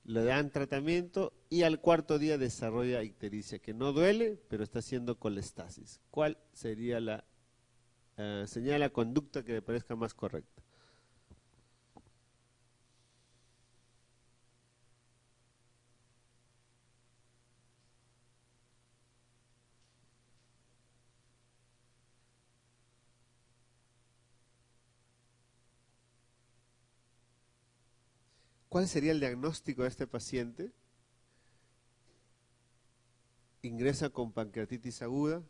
Le dan tratamiento y al 4.º día desarrolla ictericia, que no duele, pero está haciendo colestasis. ¿Cuál sería la señal, la conducta que le parezca más correcta? ¿Cuál sería el diagnóstico de este paciente? Ingresa con pancreatitis aguda,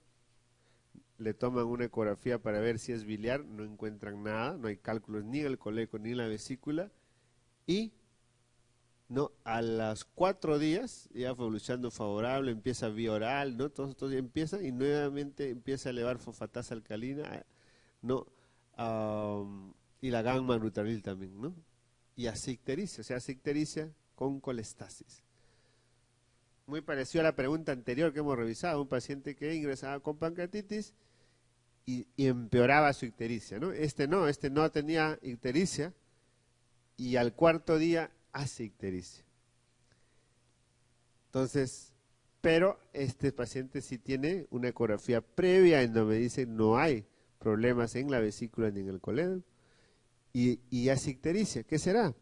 le toman una ecografía para ver si es biliar, no encuentran nada, no hay cálculos ni en el coleco ni en la vesícula, y no, a los 4 días ya fue evolucionando favorable, empieza vía oral, ¿no? Todo empieza y nuevamente empieza a elevar fosfatasa alcalina, ¿no? Y la gamma glutamil también, ¿no? Y asictericia, o sea, asictericia con colestasis. Muy parecido a la pregunta anterior que hemos revisado, un paciente que ingresaba con pancreatitis y empeoraba su ictericia, ¿no? Este no tenía ictericia y al 4.º día hace ictericia. Entonces, pero este paciente sí tiene una ecografía previa en donde dice no hay problemas en la vesícula ni en el coledo y hace ictericia. ¿Qué será?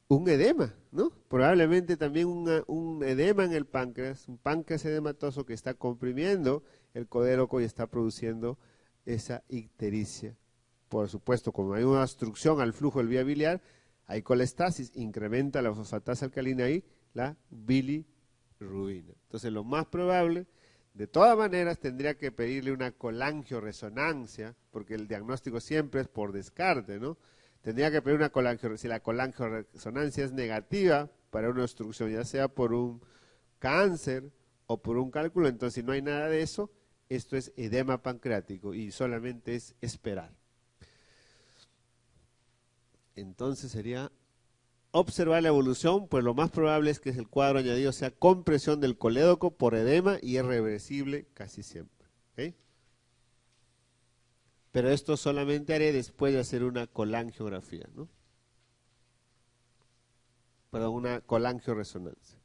Un edema, ¿no? Probablemente también un edema en el páncreas, un páncreas edematoso que está comprimiendo el codéroco y está produciendo esa ictericia. Por supuesto, como hay una obstrucción al flujo del vía biliar, hay colestasis, incrementa la fosfatasa alcalina y la bilirrubina. Entonces, lo más probable, de todas maneras, tendría que pedirle una colangioresonancia, porque el diagnóstico siempre es por descarte, ¿no? Tendría que pedir una colangioresonancia, si la colangioresonancia es negativa para una obstrucción, ya sea por un cáncer o por un cálculo, entonces si no hay nada de eso, esto es edema pancreático y solamente es esperar. Entonces sería observar la evolución, pues lo más probable es que el cuadro añadido sea compresión del colédoco por edema y es reversible casi siempre. ¿Okay? Pero esto solamente haré después de hacer una colangiografía, ¿no? Perdón, una colangioresonancia.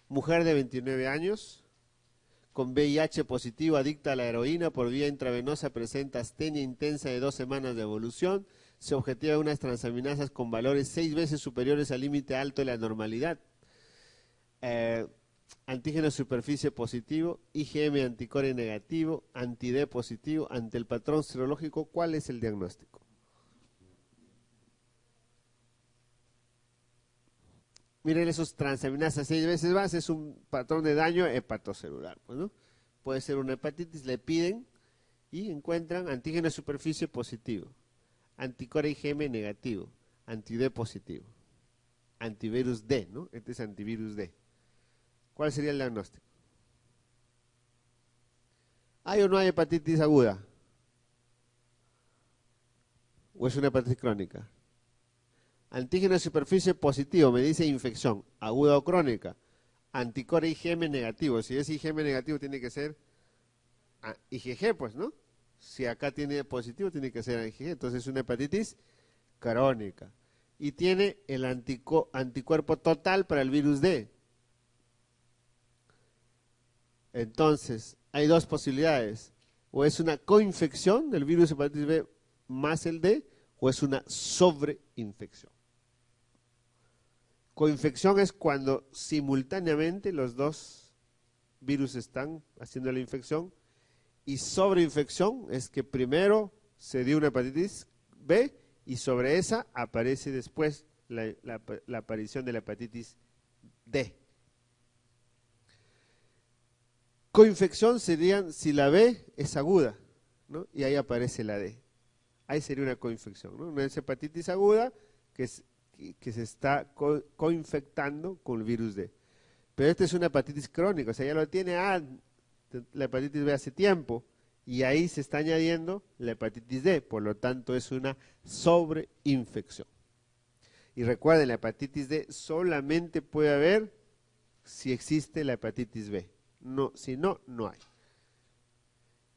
Mujer de 29 años, con VIH positivo, adicta a la heroína por vía intravenosa, presenta astenia intensa de 2 semanas de evolución. Se objetiva unas transaminasas con valores 6 veces superiores al límite alto de la normalidad. Antígeno superficie positivo, IgM anticore negativo, anti-D positivo. Ante el patrón serológico, ¿cuál es el diagnóstico? Miren esos transaminasas 6 veces más, es un patrón de daño hepatocelular, pues, ¿no? Puede ser una hepatitis, le piden y encuentran antígeno de superficie positivo, anticore IgM negativo, anti-D positivo, antivirus D, ¿no? Este es antivirus D. ¿Cuál sería el diagnóstico? ¿Hay o no hay hepatitis aguda? ¿O es una hepatitis crónica? Antígeno de superficie positivo, me dice infección, aguda o crónica. Anticore IgM negativo, si es IgM negativo tiene que ser IgG, pues, ¿no? Si acá tiene positivo tiene que ser IgG, entonces es una hepatitis crónica. Y tiene el anticuerpo total para el virus D. Entonces, hay 2 posibilidades. O es una coinfección del virus hepatitis B más el D, o es una sobreinfección. Coinfección es cuando simultáneamente los 2 virus están haciendo la infección, y sobreinfección es que primero se dio una hepatitis B y sobre esa aparece después la aparición de la hepatitis D. Coinfección serían si la B es aguda, ¿no? Y ahí aparece la D. Ahí sería una coinfección, ¿no? Una hepatitis aguda que se está coinfectando con el virus D. Pero esta es una hepatitis crónica, o sea, ya lo tiene la hepatitis B hace tiempo y ahí se está añadiendo la hepatitis D, por lo tanto es una sobreinfección. Y recuerden, la hepatitis D solamente puede haber si existe la hepatitis B. No, si no, no hay.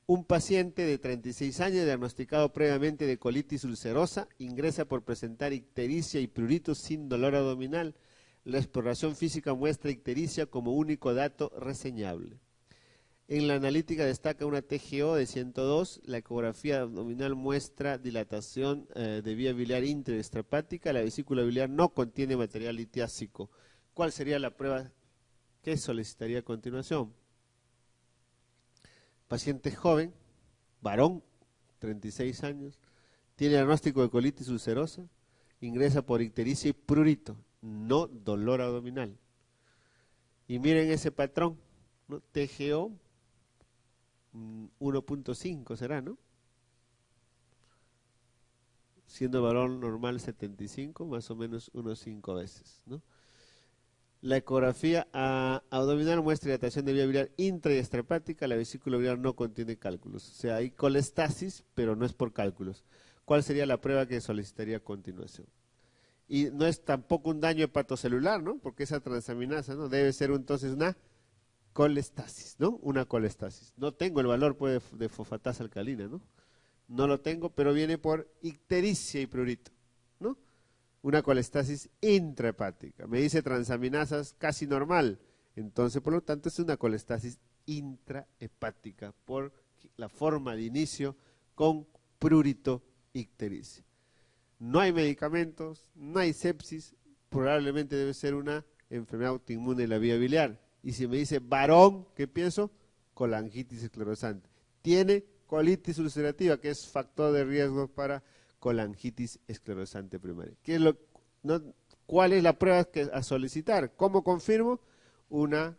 Un paciente de 36 años diagnosticado previamente de colitis ulcerosa ingresa por presentar ictericia y prurito sin dolor abdominal. La exploración física muestra ictericia como único dato reseñable. En la analítica destaca una TGO de 102, la ecografía abdominal muestra dilatación de vía biliar intraextrahepática, la vesícula biliar no contiene material litiásico. ¿Cuál sería la prueba que solicitaría a continuación? Paciente joven, varón, 36 años, tiene diagnóstico de colitis ulcerosa, ingresa por ictericia y prurito, no dolor abdominal. Y miren ese patrón, ¿no? TGO 1.5 será, ¿no? Siendo el valor normal 75, más o menos unos 5 veces, ¿no? La ecografía abdominal muestra dilatación de vía biliar intra y extrahepática. La vesícula biliar no contiene cálculos. O sea, hay colestasis, pero no es por cálculos. ¿Cuál sería la prueba que solicitaría a continuación? Y no es tampoco un daño hepatocelular, ¿no? Porque esa transaminasa, ¿no? Debe ser entonces una colestasis, ¿no? Una colestasis. No tengo el valor pues, de fosfatasa alcalina, ¿no? No lo tengo, pero viene por ictericia y prurito, ¿no? Una colestasis intrahepática. Me dice transaminasas casi normal. Entonces, por lo tanto, es una colestasis intrahepática por la forma de inicio con prurito ictericia. No hay medicamentos, no hay sepsis, probablemente debe ser una enfermedad autoinmune de la vía biliar. Y si me dice varón, ¿qué pienso? Colangitis esclerosante. Tiene colitis ulcerativa, que es factor de riesgo para colangitis esclerosante primaria. ¿Cuál es la prueba a solicitar? ¿Cómo confirmo? En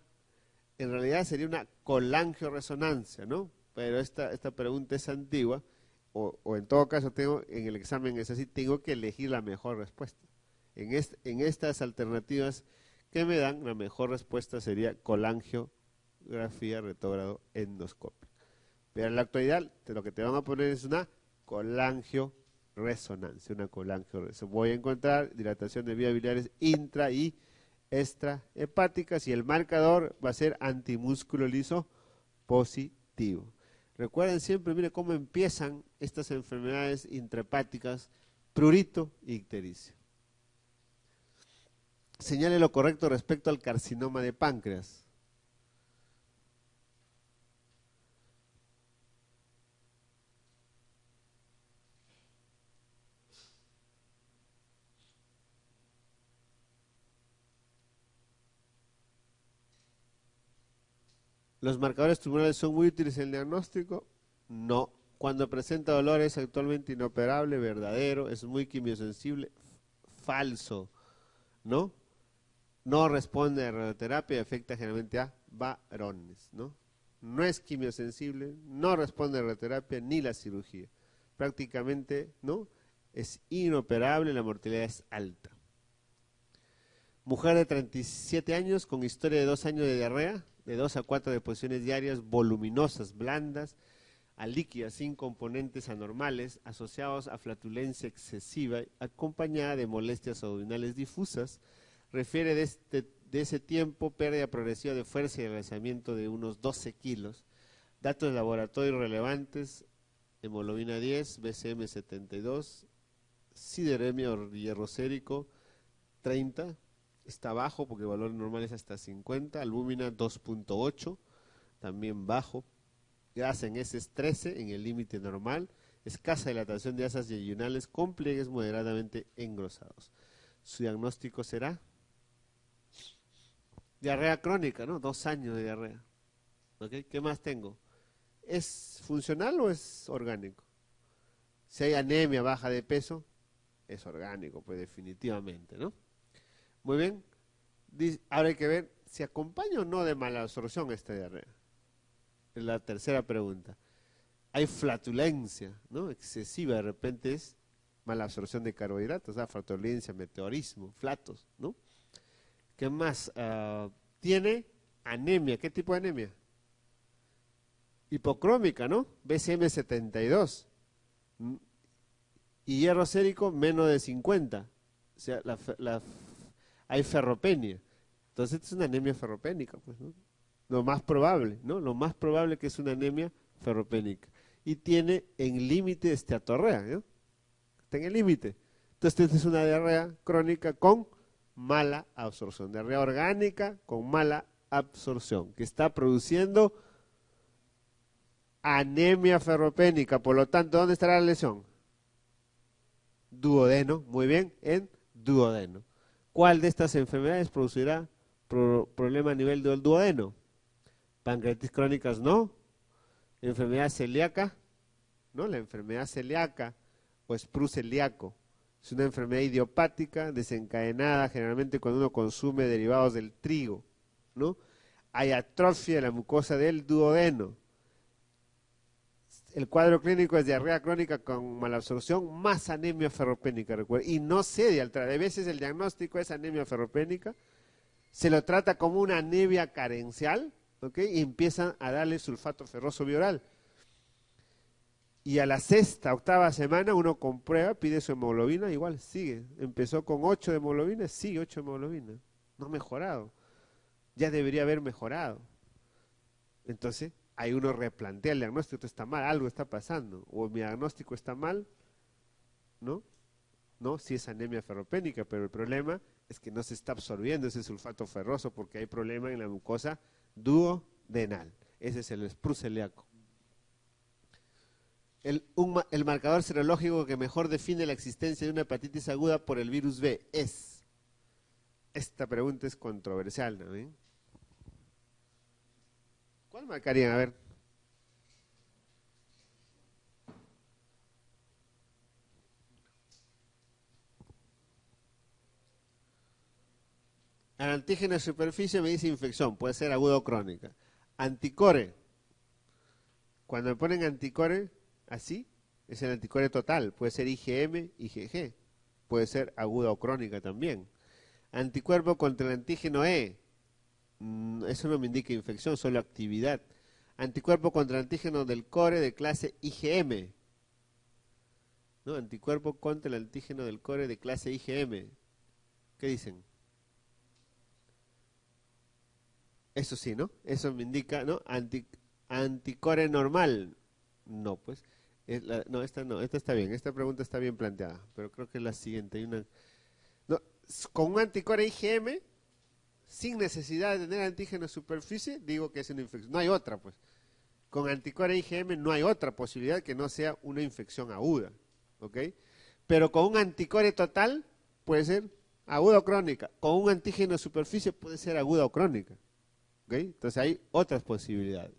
realidad sería una colangioresonancia, ¿no? Pero esta pregunta es antigua, o en todo caso en el examen es así, tengo que elegir la mejor respuesta. En estas alternativas que me dan, la mejor respuesta sería colangiografía retrógrado endoscópica. Pero en la actualidad lo que te van a poner es una colangioresonancia, Voy a encontrar dilatación de vías biliares intra y extrahepáticas y el marcador va a ser antimúsculo liso positivo. Recuerden siempre, mire cómo empiezan estas enfermedades intrahepáticas, prurito y ictericia. Señale lo correcto respecto al carcinoma de páncreas. ¿Los marcadores tumorales son muy útiles en el diagnóstico? No. Cuando presenta dolor es actualmente inoperable, verdadero, es muy quimiosensible, falso, ¿no? No responde a radioterapia y afecta generalmente a varones, ¿no? No es quimiosensible, no responde a radioterapia ni la cirugía. Prácticamente, ¿no? Es inoperable, la mortalidad es alta. Mujer de 37 años con historia de 2 años de diarrea, de 2 a 4 deposiciones diarias voluminosas, blandas, a líquidas sin componentes anormales, asociados a flatulencia excesiva, acompañada de molestias abdominales difusas. Refiere de ese tiempo pérdida progresiva de fuerza y agradecimiento de unos 12 kilos. Datos de laboratorio relevantes: hemoglobina 10, BCM 72, sideremia o hierro sérico 30, está bajo porque el valor normal es hasta 50, albúmina 2.8, también bajo, grasa en heces 13 en el límite normal, escasa dilatación de asas yeyunales con pliegues moderadamente engrosados. Su diagnóstico será diarrea crónica, ¿no? 2 años de diarrea. ¿Okay? ¿Qué más tengo? ¿Es funcional o es orgánico? Si hay anemia, baja de peso, es orgánico, pues definitivamente, ¿no? Muy bien. Ahora hay que ver si acompaña o no de malabsorción esta diarrea. Es la tercera pregunta. Hay flatulencia, ¿no? Excesiva, de repente es malabsorción de carbohidratos, flatulencia, meteorismo, flatos, ¿no? ¿Qué más? Tiene anemia. ¿Qué tipo de anemia? Hipocrómica, ¿no? BCM 72. Y hierro sérico menos de 50. O sea, hay ferropenia. Entonces es una anemia ferropénica, pues, ¿no? Lo más probable, ¿no? Lo más probable que es una anemia ferropénica. Y tiene en límite esteatorrea, ¿no? Está en el límite. Entonces esta es una diarrea crónica con mala absorción. Diarrea orgánica con mala absorción, que está produciendo anemia ferropénica. Por lo tanto, ¿dónde estará la lesión? Duodeno, muy bien, en duodeno. ¿Cuál de estas enfermedades producirá problema a nivel del duodeno? Pancreatitis crónicas no. Enfermedad celíaca, ¿no? La enfermedad celíaca o sprue celíaco Es una enfermedad idiopática desencadenada generalmente cuando uno consume derivados del trigo, ¿no? Hay atrofia de la mucosa del duodeno. El cuadro clínico es diarrea crónica con malabsorción más anemia ferropénica, recuerda, y no cede al tratar. A veces el diagnóstico es anemia ferropénica, se lo trata como una anemia carencial, ¿ok? Y empiezan a darle sulfato ferroso bioral. Y a la sexta, octava semana uno comprueba, pide su hemoglobina, igual sigue. Empezó con 8 de hemoglobina, sigue 8 de hemoglobina. No ha mejorado. Ya debería haber mejorado. Entonces, ahí uno replantea el diagnóstico, esto está mal, algo está pasando. O mi diagnóstico está mal, ¿no? No, sí es anemia ferropénica, pero el problema es que no se está absorbiendo ese sulfato ferroso porque hay problema en la mucosa duodenal. Ese es el sprue celíaco. El marcador serológico que mejor define la existencia de una hepatitis aguda por el virus B es. Esta pregunta es controversial, ¿no? ¿Cuál marcarían? A ver. Al antígeno de superficie me dice infección, puede ser aguda o crónica. Anticore. Cuando me ponen anticore, así, es el anticore total. Puede ser IgM, IgG. Puede ser aguda o crónica también. Anticuerpo contra el antígeno E. Eso no me indica infección, solo actividad. Anticuerpo contra el antígeno del core de clase IgM. ¿No? Anticuerpo contra el antígeno del core de clase IgM. ¿Qué dicen? Eso sí, ¿no? Eso me indica, ¿no? Anticore normal. No, pues. No, esta está bien. Esta pregunta está bien planteada. Pero creo que es la siguiente. Hay una. No, con un anticore IgM, sin necesidad de tener antígeno de superficie, digo que es una infección. No hay otra, pues. Con anticore IgM no hay otra posibilidad que no sea una infección aguda. ¿Ok? Pero con un anticore total puede ser aguda o crónica. Con un antígeno de superficie puede ser aguda o crónica. ¿Ok? Entonces hay otras posibilidades.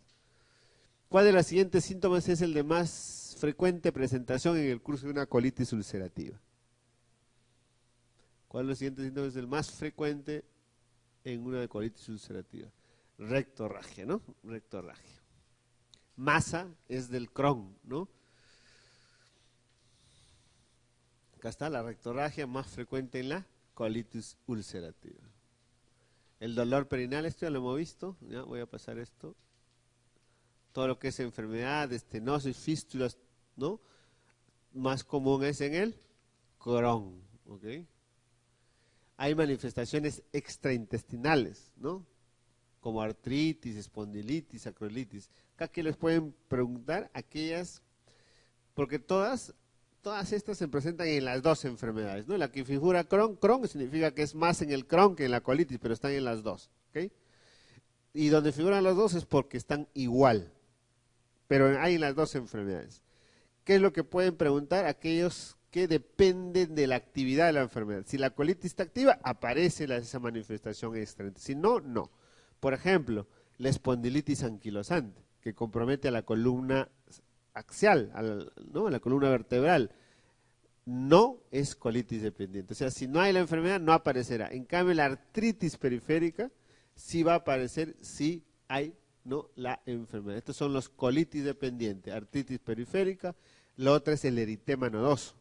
¿Cuál de los siguientes síntomas es el de más frecuente presentación en el curso de una colitis ulcerativa? ¿Cuál de los siguientes síntomas es el más frecuente en una colitis ulcerativa? Rectorragia, ¿no? Rectorragia. Masa es del Crohn, ¿no? Acá está la rectorragia más frecuente en la colitis ulcerativa. El dolor perineal, esto ya lo hemos visto, ya voy a pasar esto. Todo lo que es enfermedad, estenosis, fístulas, ¿no? Más común es en el Crohn, ¿ok? Hay manifestaciones extraintestinales, ¿no? Como artritis, espondilitis, acrolitis. Acá que les pueden preguntar aquellas, porque todas estas se presentan en las dos enfermedades, ¿no? La que figura Crohn significa que es más en el Crohn que en la colitis, pero están en las dos, ¿ok? Y donde figuran los dos es porque están igual, pero hay en las dos enfermedades. ¿Qué es lo que pueden preguntar aquellos que dependen de la actividad de la enfermedad? Si la colitis está activa, aparece esa manifestación extra. Si no, no. Por ejemplo, la espondilitis anquilosante, que compromete a la columna axial, ¿no? A la columna vertebral. No es colitis dependiente. O sea, si no hay la enfermedad, no aparecerá. En cambio, la artritis periférica sí va a aparecer si hay, ¿no?, la enfermedad. Estos son los colitis dependientes, artritis periférica. La otra es el eritema nodoso.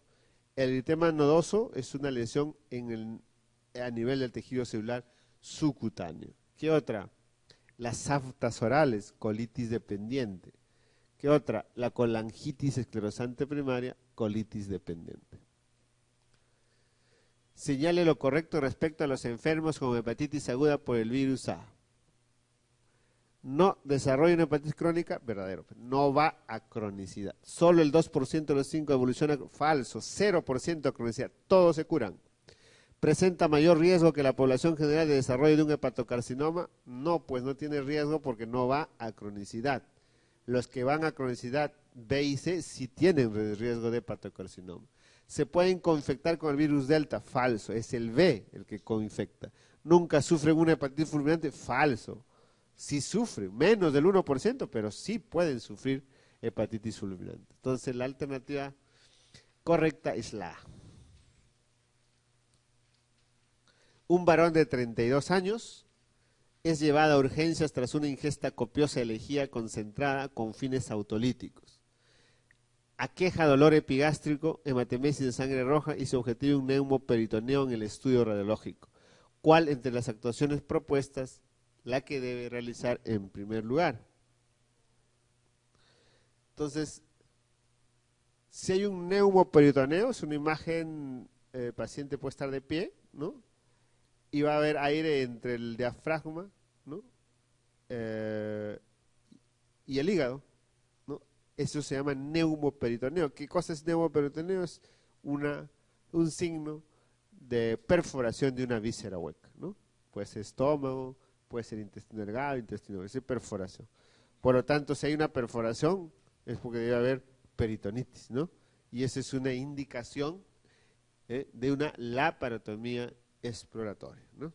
El eritema nodoso es una lesión a nivel del tejido celular subcutáneo. ¿Qué otra? Las aftas orales, colitis dependiente. ¿Qué otra? La colangitis esclerosante primaria, colitis dependiente. Señale lo correcto respecto a los enfermos con hepatitis aguda por el virus A. No desarrolla una hepatitis crónica, verdadero, no va a cronicidad. Solo el 2% de los 5 evoluciona, falso, 0% a cronicidad, todos se curan. ¿Presenta mayor riesgo que la población general de desarrollo de un hepatocarcinoma? No, pues no tiene riesgo porque no va a cronicidad. Los que van a cronicidad B y C sí tienen riesgo de hepatocarcinoma. ¿Se pueden coinfectar con el virus delta? Falso, es el B el que coinfecta. ¿Nunca sufren una hepatitis fulminante? Falso. Sí sufren, menos del 1%, pero sí pueden sufrir hepatitis fulminante. Entonces la alternativa correcta es la A. Un varón de 32 años es llevado a urgencias tras una ingesta copiosa de lejía concentrada con fines autolíticos. Aqueja dolor epigástrico, hematemesis de sangre roja y su objetivo un neumoperitoneo en el estudio radiológico. ¿Cuál entre las actuaciones propuestas la que debe realizar en primer lugar? Entonces, si hay un neumoperitoneo, es una imagen, el paciente puede estar de pie, ¿no? Y va a haber aire entre el diafragma, ¿no? Y el hígado, ¿no? Eso se llama neumoperitoneo. ¿Qué cosa es neumoperitoneo? Es un signo de perforación de una víscera hueca, ¿no? Puede ser estómago, puede ser intestino delgado, intestino grueso, es perforación. Por lo tanto, si hay una perforación, es porque debe haber peritonitis, ¿no? Y esa es una indicación de una laparotomía exploratoria, ¿no?